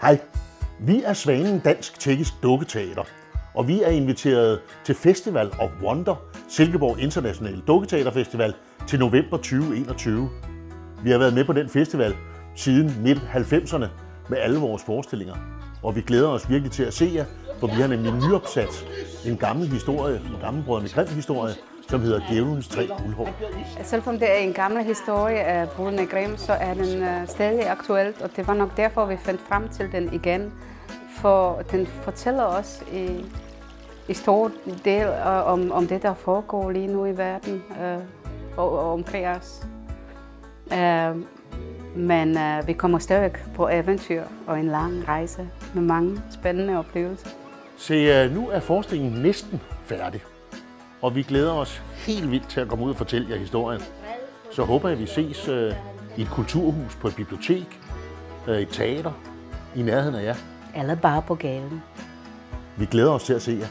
Hej, vi er Svanen Dansk-Tjekkisk Dukketeater, og vi er inviteret til Festival of Wonder, Silkeborg Internationale Dukketeaterfestival, til november 2021. Vi har været med på den festival siden midt-90'erne med alle vores forestillinger, og vi glæder os virkelig til at se jer, for vi har nemlig nyopsat en gammel historie, en gammel Brødrene Grimm-historie, som hedder Djævelens 3 guldhår. Selvom det er en gammel historie af Brødrene Grimm, så er den stadig aktuelt, og det var nok derfor, vi fandt frem til den igen. For den fortæller os i stor del om det, der foregår lige nu i verden og omkring os. Men vi kommer stadig på eventyr og en lang rejse med mange spændende oplevelser. Se, nu er forestillingen næsten færdig, og vi glæder os helt vildt til at komme ud og fortælle jer historien. Så håber jeg, at vi ses i et kulturhus, på et bibliotek, et teater, i nærheden af jer. Eller bare på gaden. Vi glæder os til at se jer.